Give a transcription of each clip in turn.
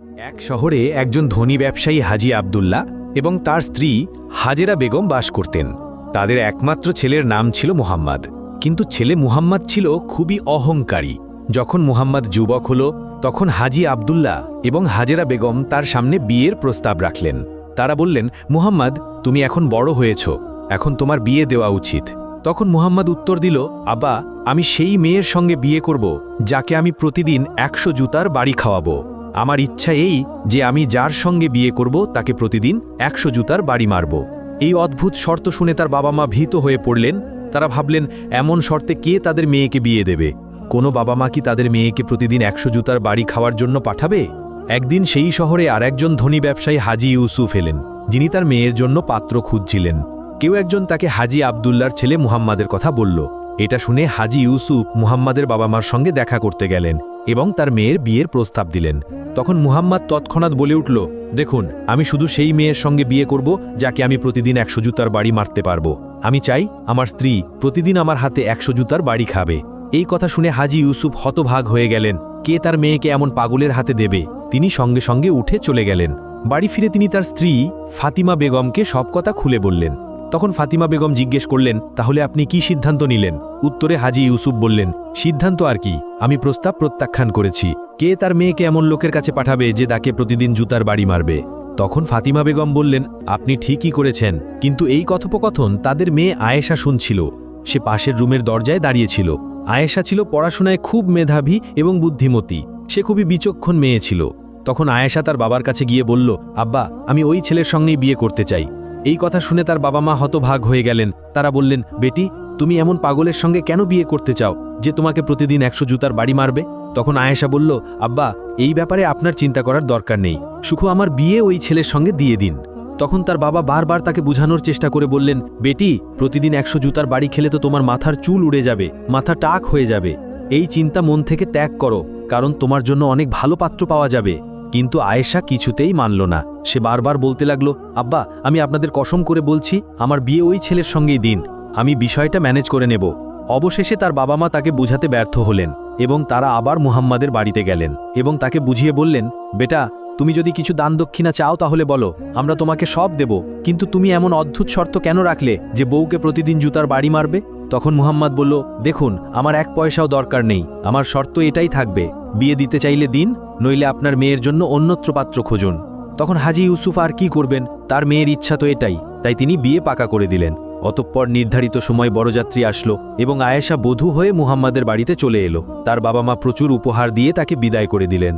এক শহরে একজন ধনী ব্যবসায়ী হাজী আব্দুল্লাহ এবং তার স্ত্রী হাজেরা বেগম বাস করতেন। তাদের একমাত্র ছেলের নাম ছিল মুহাম্মদ। কিন্তু ছেলে মুহাম্মদ ছিল খুবই অহংকারী। যখন মুহাম্মদ যুবক হল তখন হাজী আব্দুল্লাহ এবং হাজেরা বেগম তার সামনে বিয়ের প্রস্তাব রাখলেন। তারা বললেন, মুহাম্মদ, তুমি এখন বড় হয়েছ, এখন তোমার বিয়ে দেওয়া উচিত। তখন মুহাম্মদ উত্তর দিল, আব্বা, আমি সেই মেয়ের সঙ্গে বিয়ে করব যাকে আমি প্রতিদিন 100 জুতার বাড়ি খাওয়াবো। আমার ইচ্ছা এই যে আমি যার সঙ্গে বিয়ে করব তাকে প্রতিদিন 100 জুতার বাড়ি মারব। এই অদ্ভুত শর্ত শুনে তার বাবা মা ভীত হয়ে পড়লেন। তারা ভাবলেন, এমন শর্তে কে তাদের মেয়েকে বিয়ে দেবে? কোনো বাবা মা কি তাদের মেয়েকে প্রতিদিন 100 জুতার বাড়ি খাওয়ার জন্য পাঠাবে? একদিন সেই শহরে আর একজন ধনী ব্যবসায়ী হাজী ইউসুফ এলেন, যিনি তার মেয়ের জন্য পাত্র খুঁজছিলেন। কেউ একজন তাকে হাজী আব্দুল্লাহর ছেলে মুহাম্মাদের কথা বলল। এটা শুনে হাজী ইউসুফ মুহাম্মাদের বাবা মার সঙ্গে দেখা করতে গেলেন এবং তার মেয়ের বিয়ের প্রস্তাব দিলেন। তখন মুহাম্মদ তৎক্ষণাৎ বলে উঠল, দেখুন, আমি শুধু সেই মেয়ের সঙ্গে বিয়ে করব যাকে আমি প্রতিদিন 100 জুতার বাড়ি মারতে পারবো। আমি চাই আমার স্ত্রী প্রতিদিন আমার হাতে 100 জুতার বাড়ি খাবে। এই কথা শুনে হাজী ইউসুফ হতভাগ হয়ে গেলেন। কে তার মেয়েকে এমন পাগলের হাতে দেবে? তিনি সঙ্গে সঙ্গে উঠে চলে গেলেন। বাড়ি ফিরে তিনি তার স্ত্রী ফাতিমা বেগমকে সব কথা খুলে বললেন। তখন ফাতিমা বেগম জিজ্ঞেস করলেন, তাহলে আপনি কি সিদ্ধান্ত নিলেন? উত্তরে হাজী ইউসুফ বললেন, সিদ্ধান্ত আর কি, আমি প্রস্তাব প্রত্যাখ্যান করেছি। কে তার মেয়েকে এমন লোকের কাছে পাঠাবে যে তাকে প্রতিদিন জুতার বাড়ি মারবে? তখন ফাতিমা বেগম বললেন, আপনি ঠিকই করেছেন। কিন্তু এই কথোপকথন তাদের মেয়ে আয়েশা শুনছিল। সে পাশের রুমের দরজায় দাঁড়িয়েছিল। আয়েশা ছিল পড়াশোনায় খুব মেধাবী এবং বুদ্ধিমতী। সে খুবই বিচক্ষণ মেয়ে ছিল। তখন আয়েশা তার বাবার কাছে গিয়ে বলল, আব্বা, আমি ওই ছেলের সঙ্গেই বিয়ে করতে চাই। এই কথা শুনে তার বাবা মা হতভাগ হয়ে গেলেন। তারা বললেন, বেটি, তুমি এমন পাগলের সঙ্গে কেন বিয়ে করতে চাও যে তোমাকে প্রতিদিন 100 জুতার বাড়ি মারবে? তখন আয়েশা বলল, আব্বা, এই ব্যাপারে আপনার চিন্তা করার দরকার নেই, শুধু আমার বিয়ে ওই ছেলের সঙ্গে দিয়ে দিন। তখন তার বাবা বারবার তাকে বোঝানোর চেষ্টা করে বললেন, বেটি, প্রতিদিন 100 জুতার বাড়ি খেলে তো তোমার মাথার চুল উড়ে যাবে, মাথা টাক হয়ে যাবে। এই চিন্তা মন থেকে ত্যাগ করো, কারণ তোমার জন্য অনেক ভালো পাত্র পাওয়া যাবে। কিন্তু আয়েশা কিছুতেই মানল না। সে বারবার বলতে লাগলো, আব্বা, আমি আপনাদের কসম করে বলছি, আমার বিয়ে ওই ছেলের সঙ্গেই দিন, আমি বিষয়টা ম্যানেজ করে নেব। অবশেষে তার বাবা মা তাকে বুঝাতে ব্যর্থ হলেন এবং তারা আবার মুহাম্মাদের বাড়িতে গেলেন এবং তাকে বুঝিয়ে বললেন, বেটা, তুমি যদি কিছু দান দক্ষিণা চাও তাহলে বলো, আমরা তোমাকে সব দেব। কিন্তু তুমি এমন অদ্ভুত শর্ত কেন রাখলে যে বউকে প্রতিদিন জুতার বাড়ি মারবে? তখন মুহাম্মদ বলল, দেখুন, আমার 1 পয়সাও দরকার নেই, আমার শর্ত এটাই থাকবে, বিয়ে দিতে চাইলে দিন, নইলে আপনার মেয়ের জন্য অন্যত্র পাত্র খুঁজুন। তখন হাজী ইউসুফ আর কি করবেন, তার মেয়ের ইচ্ছা তো এটাই, তাই তিনি বিয়ে পাকা করে দিলেন। অতঃপর নির্ধারিত সময় বরযাত্রী আসলো এবং আয়েশা বধূ হয়ে মুহাম্মাদের বাড়িতে চলে এলো। তার বাবা মা প্রচুর উপহার দিয়ে তাকে বিদায় করে দিলেন।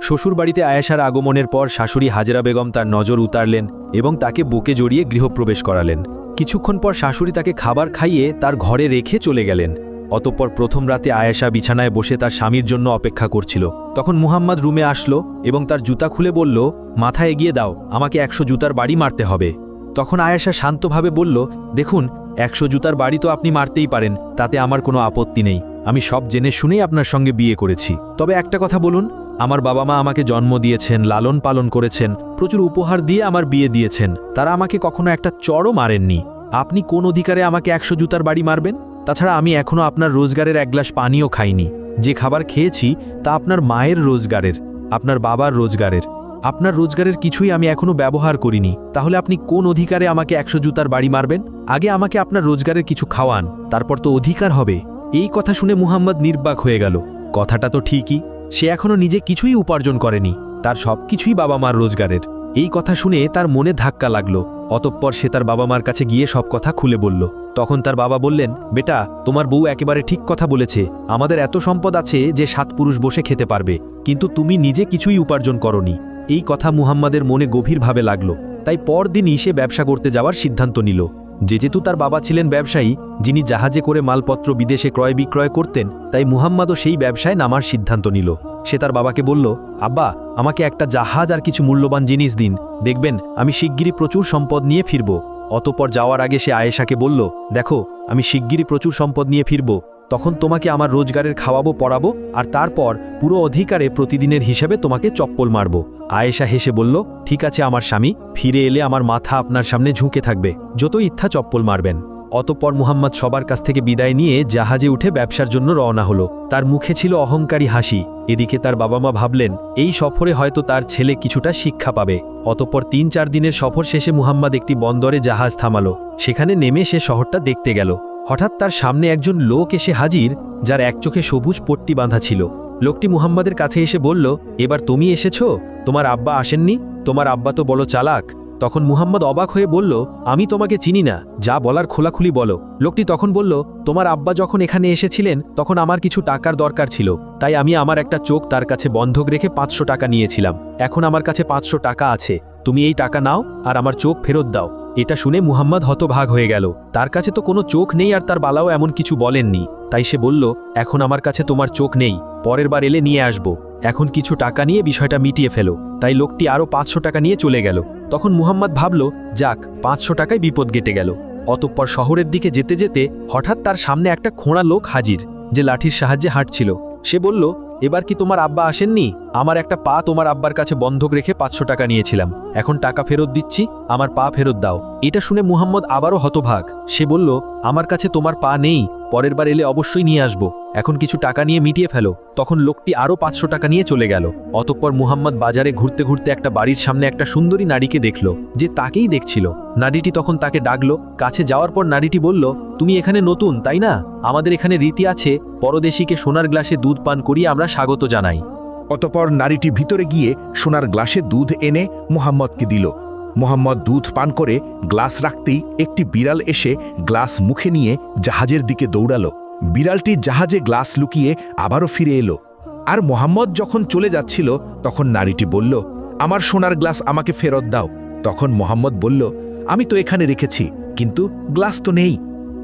শ্বশুর বাড়িতে আয়েশার আগমনের পর শাশুড়ি হাজেরা বেগম তার নজর উতারলেন এবং তাকে বুকে জড়িয়ে গৃহপ্রবেশ করালেন। কিছুক্ষণ পর শাশুড়ি তাকে খাবার খাইয়ে তার ঘরে রেখে চলে গেলেন। অতঃপর প্রথম রাতে আয়েশা বিছানায় বসে তার স্বামীর জন্য অপেক্ষা করছিল। তখন মুহাম্মদ রুমে আসলো এবং তার জুতা খুলে বলল, মাথা এগিয়ে দাও, আমাকে 100 জুতার বাড়ি মারতে হবে। তখন আয়েশা শান্তভাবে বলল, দেখুন, 100 জুতার বাড়ি তো আপনি মারতেই পারেন, তাতে আমার কোনো আপত্তি নেই। আমি সব জেনে শুনেই আপনার সঙ্গে বিয়ে করেছি। তবে একটা কথা বলুন, আমার বাবা মা আমাকে জন্ম দিয়েছেন, লালন পালন করেছেন, প্রচুর উপহার দিয়ে আমার বিয়ে দিয়েছেন, তারা আমাকে কখনো একটা চড়ও মারেননি। আপনি কোন অধিকারে আমাকে 100 জুতার বাড়ি মারবেন? তাছাড়া আমি এখনও আপনার রোজগারের 1 গ্লাস পানিও খাইনি। যে খাবার খেয়েছি তা আপনার মায়ের রোজগারের, আপনার বাবার রোজগারের। আপনার রোজগারের কিছুই আমি এখনও ব্যবহার করিনি। তাহলে আপনি কোন অধিকারে আমাকে 100 জুতার বাড়ি মারবেন? আগে আমাকে আপনার রোজগারের কিছু খাওয়ান, তারপর তো অধিকার হবে। এই কথা শুনে মুহাম্মদ নির্বাক হয়ে গেল। কথাটা তো ঠিকই, সে এখনও নিজে কিছুই উপার্জন করেনি, তার সব কিছুই বাবা মার রোজগারের। এই কথা শুনে তার মনে ধাক্কা লাগলো। অতঃপর সে তার বাবা মার কাছে গিয়ে সব কথা খুলে বলল। তখন তার বাবা বললেন, বেটা, তোমার বউ একেবারে ঠিক কথা বলেছে, আমাদের এত সম্পদ আছে যে 7 পুরুষ বসে খেতে পারবে, কিন্তু তুমি নিজে কিছুই উপার্জন করনি। এই কথা মুহাম্মাদের মনে গভীরভাবে লাগলো। তাই পরদিনই সে ব্যবসা করতে যাওয়ার সিদ্ধান্ত নিল। যেহেতু তার বাবা ছিলেন ব্যবসায়ী, যিনি জাহাজে করে মালপত্র বিদেশে ক্রয় বিক্রয় করতেন, তাই মুহাম্মাদও সেই ব্যবসায় নামার সিদ্ধান্ত নিল। সে তার বাবাকে বলল, আব্বা, আমাকে একটা জাহাজ আর কিছু মূল্যবান জিনিস দিন, দেখবেন আমি শিগগিরই প্রচুর সম্পদ নিয়ে ফিরব। অতঃপর যাওয়ার আগে সে আয়েশাকে বলল, দেখো, আমি শিগগিরই প্রচুর সম্পদ নিয়ে ফিরব, তখন তোমাকে আমার রোজগারের খাওয়াবো, পড়াবো, আর তারপর পুরো অধিকারে প্রতিদিনের হিসেবে তোমাকে চপ্পল মারব। আয়েশা হেসে বলল, ঠিক আছে আমার স্বামী, ফিরে এলে আমার মাথা আপনার সামনে ঝুঁকে থাকবে, যত ইচ্ছা চপ্পল মারবেন। অতঃপর মুহাম্মদ সবার কাছ থেকে বিদায় নিয়ে জাহাজে উঠে ব্যবসার জন্য রওনা হলো। তার মুখে ছিল অহংকারী হাসি। এদিকে তার বাবা মা ভাবলেন এই সফরে হয়তো তার ছেলে কিছুটা শিক্ষা পাবে। অতঃপর ৩-৪ দিনের সফর শেষে মুহাম্মদ একটি বন্দরে জাহাজ থামালো। সেখানে নেমে সে শহরটা দেখতে গেল। হঠাৎ তার সামনে একজন লোক এসে হাজির, যার এক চোখে সবুজ পট্টি বাঁধা ছিল। লোকটি মুহাম্মাদের কাছে এসে বলল, এবার তুমি এসেছো? তোমার আব্বা আসেননি? তোমার আব্বা তো বলো চালাক। তখন মুহাম্মদ অবাক হয়ে বলল, আমি তোমাকে চিনি না, যা বলার খোলাখুলি বলো। লোকটি তখন বলল, তোমার আব্বা যখন এখানে এসেছিলেন তখন আমার কিছু টাকার দরকার ছিল, তাই আমি আমার একটা চোখ তার কাছে বন্ধক রেখে ৫০০ টাকা নিয়েছিলাম। এখন আমার কাছে ৫০০ টাকা আছে, তুমি এই টাকা নাও আর আমার চোখ ফেরত দাও। এটা শুনে মুহাম্মদ হতভাগ হয়ে গেল। তার কাছে তো কোনো চোখ নেই আর তার বালাও এমন কিছু বলেননি। তাই সে বলল, এখন আমার কাছে তোমার চোখ নেই, পরের বার এলে নিয়ে আসবো। এখন কিছু টাকা নিয়ে বিষয়টা মিটিয়ে ফেলো। তাই লোকটি আরও ৫০০ টাকা নিয়ে চলে গেল। তখন মুহাম্মদ ভাবল, যাক ৫০০ টাকায় বিপদ কেটে গেল। অতঃপর শহরের দিকে যেতে যেতে হঠাৎ তার সামনে একটা খোঁড়া লোক হাজির, যে লাঠির সাহায্যে হাঁটছিল। সে বলল, এবার কি তোমার আব্বা আসেননি? আমার একটা পা তোমার আব্বার কাছে বন্ধক রেখে ৫০০ টাকা নিয়েছিলাম, এখন টাকা ফেরত দিচ্ছি, আমার পা ফেরত দাও। এটা শুনে মুহাম্মদ আবারও হতভাগ। সে বলল, আমার কাছে তোমার পা নেই, পরের বার এলে অবশ্যই নিয়ে আসবো, এখন কিছু টাকা নিয়ে মিটিয়ে ফেলো। তখন লোকটি আরও ৫০০ টাকা নিয়ে চলে গেল। অতঃপর মুহাম্মদ বাজারে ঘুরতে ঘুরতে একটা বাড়ির সামনে একটা সুন্দরী নারীকে দেখল, যে তাকেই দেখছিল। নারীটি তখন তাকে ডাকলো। কাছে যাওয়ার পর নারীটি বলল, তুমি এখানে নতুন তাই না? আমাদের এখানে রীতি আছে, পরদেশীকে সোনার গ্লাসে দুধ পান করিয়ে আমরা স্বাগত জানাই। অতঃপর নারীটি ভিতরে গিয়ে সোনার গ্লাসে দুধ এনে মুহাম্মদকে দিল। মুহাম্মদ দুধ পান করে গ্লাস রাখতেই একটি বিড়াল এসে গ্লাস মুখে নিয়ে জাহাজের দিকে দৌড়ালো। বিড়ালটি জাহাজে গ্লাস লুকিয়ে আবারও ফিরে এলো। আর মুহাম্মদ যখন চলে যাচ্ছিল তখন নারীটি বলল, আমার সোনার গ্লাস আমাকে ফেরত দাও। তখন মুহাম্মদ বলল, আমি তো এখানে রেখেছি, কিন্তু গ্লাস তো নেই।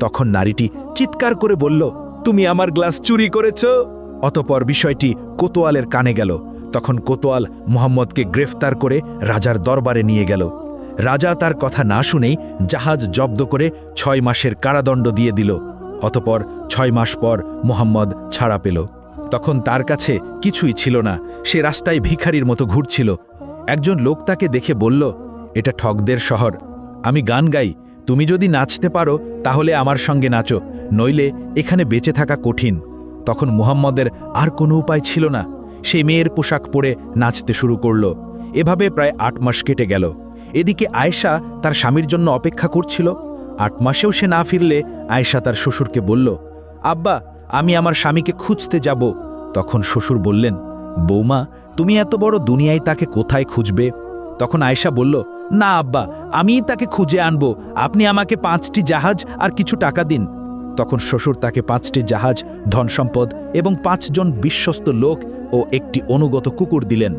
তখন নারীটি চিৎকার করে বলল, তুমি আমার গ্লাস চুরি করেছ। অতঃপর বিষয়টি কোতোয়ালের কানে গেল। তখন কোতোয়াল মুহাম্মদকে গ্রেফতার করে রাজার দরবারে নিয়ে গেল। রাজা তার কথা না শুনেই জাহাজ জব্দ করে ৬ মাসের কারাদণ্ড দিয়ে দিল। অতঃপর ৬ মাস পর মুহাম্মদ ছাড়া পেল। তখন তার কাছে কিছুই ছিল না, সে রাস্তায় ভিখারির মতো ঘুরছিল। একজন লোক তাকে দেখে বলল, এটা ঠকদের শহর, আমি গান গাই, তুমি যদি নাচতে পারো তাহলে আমার সঙ্গে নাচো, নইলে এখানে বেঁচে থাকা কঠিন। তখন মুহাম্মদের আর কোনো উপায় ছিল না, সে মেয়ের পোশাক পরে নাচতে শুরু করল। এভাবে প্রায় ৮ মাস কেটে গেল। এদিকে আয়েশা তার স্বামীর জন্য অপেক্ষা করছিল। ৮ মাসেও সে না ফিরলে আয়েশা তার শ্বশুরকে বলল, আব্বা, আমি আমার স্বামীকে খুঁজতে যাব। তখন শ্বশুর বললেন, বৌমা, তুমি এত বড় দুনিয়ায় তাকে কোথায় খুঁজবে? তখন আয়েশা বলল, না আব্বা, আমিই তাকে খুঁজে আনব, আপনি আমাকে ৫টি জাহাজ আর কিছু টাকা দিন। তখন শ্বশুর তাকে 5টি জাহাজ, ধনসম্পদ এবং 5 জন বিশ্বস্ত লোক ও একটি অনুগত কুকুর দিলেন।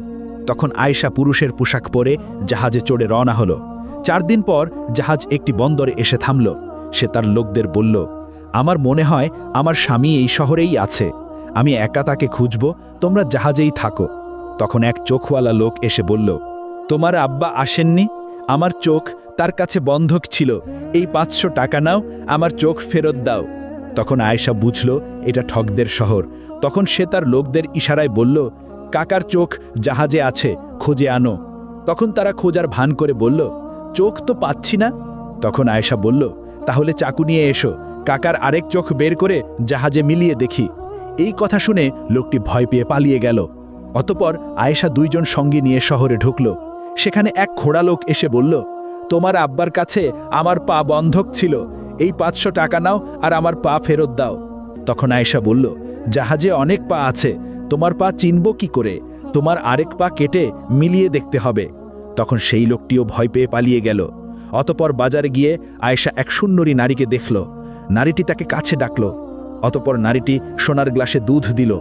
তখন আয়েশা পুরুষের পোশাক পরে জাহাজে চড়ে রওনা হলো। 4 দিন পর জাহাজ একটি বন্দরে এসে থামল। সে তার লোকদের বলল, আমার মনে হয় আমার স্বামী এই শহরেই আছে, আমি একা তাকে খুঁজব, তোমরা জাহাজেই থাকো। তখন এক চোখওয়ালা লোক এসে বলল, তোমার আব্বা আসেননি? আমার চোখ তার কাছে বন্ধক ছিল, এই ৫০০ টাকা নাও, আমার চোখ ফেরত দাও। তখন আয়েশা বুঝল এটা ঠকদের শহর। তখন সে তার লোকদের ইশারায় বলল, কাকার চোখ জাহাজে আছে, খুঁজে আনো। তখন তারা খোঁজার ভান করে বলল, চোখ তো পাচ্ছি না। তখন আয়েশা বলল, তাহলে চাকু নিয়ে এসো, কাকার আরেক চোখ বের করে জাহাজে মিলিয়ে দেখি। এই কথা শুনে লোকটি ভয় পেয়ে পালিয়ে গেল। অতঃপর আয়েশা 2 জন সঙ্গী নিয়ে শহরে ঢুকল। সেখানে এক খোঁড়া লোক এসে বলল, তোমার আব্বার কাছে আমার পা বন্ধক ছিল, এই ৫০০ টাকা নাও আর আমার পা ফেরত দাও। তখন আয়েশা বলল, জাহাজে অনেক পা আছে, তোমার পা চিনব কি করে? তোমার আরেক পা কেটে মিলিয়ে দেখতে হবে। তখন সেই লোকটিও ভয় পেয়ে পালিয়ে গেল। অতঃপর বাজারে গিয়ে আয়েশা এক সুন্দরী নারীকে দেখল। নারীটি তাকে কাছে ডাকল। অতঃপর নারীটি সোনার গ্লাসে দুধ দিল।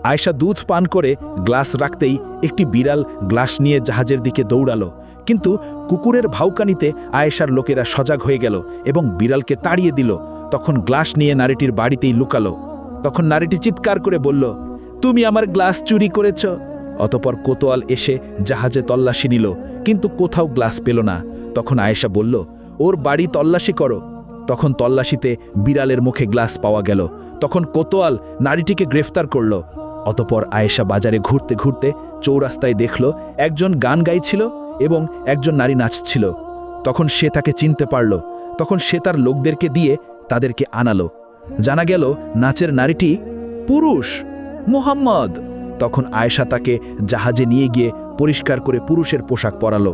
আয়েশা দুধ পান করে গ্লাস রাখতেই একটি বিড়াল গ্লাস নিয়ে জাহাজের দিকে দৌড়ালো। কিন্তু কুকুরের ভাউকানিতে আয়েশার লোকেরা সজাগ হয়ে গেল এবং বিড়ালকে তাড়িয়ে দিল। তখন গ্লাস নিয়ে নারীটির বাড়িতেই লুকালো। তখন নারীটি চিৎকার করে বলল, তুমি আমার গ্লাস চুরি করেছ। অতঃপর কোতোয়াল এসে জাহাজে তল্লাশি নিল, কিন্তু কোথাও গ্লাস পেল না। তখন আয়েশা বলল, ওর বাড়ি তল্লাশি করো। তখন তল্লাশিতে বিড়ালের মুখে গ্লাস পাওয়া গেল। তখন কোতোয়াল নারীটিকে গ্রেফতার করল। অতঃপর আয়েশা বাজারে ঘুরতে ঘুরতে চৌরাস্তায় দেখল একজন গান গাইছিল এবং একজন নারী নাচছিল। তখন সে তাকে চিনতে পারল। তখন সে তার লোকদেরকে দিয়ে তাদেরকে আনালো। জানা গেল নাচের নারীটি পুরুষ, মুহাম্মদ। তখন আয়েশা তাকে জাহাজে নিয়ে গিয়ে পরিষ্কার করে পুরুষের পোশাক পরালো।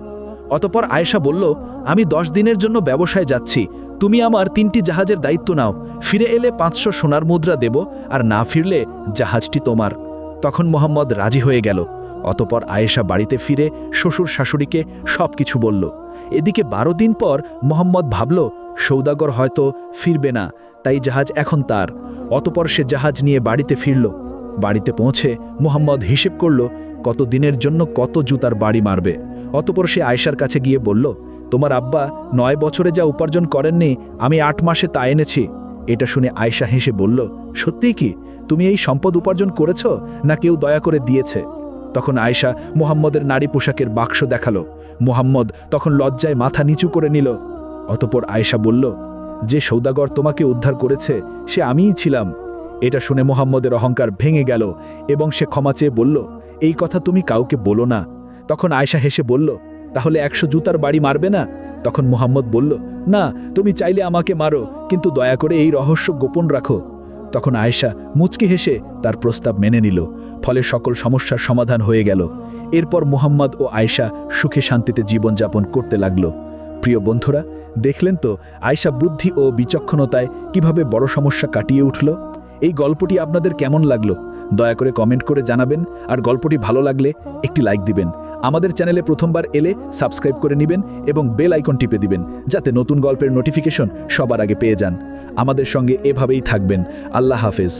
অতপর আয়েশা বলল, আমি 10 দিনের জন্য ব্যবসায় যাচ্ছি, তুমি আমার 3টি জাহাজের দায়িত্ব নাও। ফিরে এলে 500 সোনার মুদ্রা দেব, আর না ফিরলে জাহাজটি তোমার। তখন মোহাম্মদ রাজি হয়ে গেল। অতপর আয়েশা বাড়িতে ফিরে শ্বশুর শাশুড়িকে সব কিছু বলল। এদিকে 12 দিন পর মোহাম্মদ ভাবল সৌদাগর হয়তো ফিরবে না, তাই জাহাজ এখন তার। অতপর সে জাহাজ নিয়ে বাড়িতে ফিরল। বাড়িতে পৌঁছে মোহাম্মদ হিসেব করল কত দিনের জন্য কত জুতার বাড়ি মারবে। অতপর সে আয়েশার কাছে গিয়ে বলল, তোমার আব্বা 9 বছরে যা উপার্জন করেননি, আমি 8 মাসে তা এনেছি। এটা শুনে আয়েশা হেসে বলল, সত্যিই কি তুমি এই সম্পদ উপার্জন করেছ, না কেউ দয়া করে দিয়েছে? তখন আয়েশা মোহাম্মদের নারী পোশাকের বাক্স দেখালো। মোহাম্মদ তখন লজ্জায় মাথা নিচু করে নিল। অতপর আয়েশা বলল, যে সৌদাগর তোমাকে উদ্ধার করেছে সে আমিই ছিলাম। এটা শুনে মোহাম্মদের অহংকার ভেঙে গেল এবং সে ক্ষমা চেয়ে বলল, এই কথা তুমি কাউকে বলো না। তখন আয়েশা হেসে বলল, তাহলে 100 জুতার বাড়ি মারবে না? তখন মোহাম্মদ বলল, না, তুমি চাইলে আমাকে মারো, কিন্তু দয়া করে এই রহস্য গোপন রাখো। তখন আয়েশা মুচকি হেসে তার প্রস্তাব মেনে নিল। ফলে সকল সমস্যার সমাধান হয়ে গেল। এরপর মোহাম্মদ ও আয়েশা সুখে শান্তিতে জীবনযাপন করতে লাগল। প্রিয় বন্ধুরা, দেখলেন তো আয়েশা বুদ্ধি ও বিচক্ষণতায় কিভাবে বড় সমস্যা কাটিয়ে উঠল। এই গল্পটি আপনাদের কেমন লাগলো দয়া করে কমেন্ট করে জানাবেন, আর গল্পটি ভালো লাগলে একটি লাইক দিবেন। আমাদের চ্যানেলে প্রথমবার এলে সাবস্ক্রাইব করে নেবেন এবং বেল আইকন টিপে দিবেন, যাতে নতুন গল্পের নোটিফিকেশন সবার আগে পেয়ে যান। আমাদের সঙ্গে এভাবেই থাকবেন। আল্লাহ হাফেজ।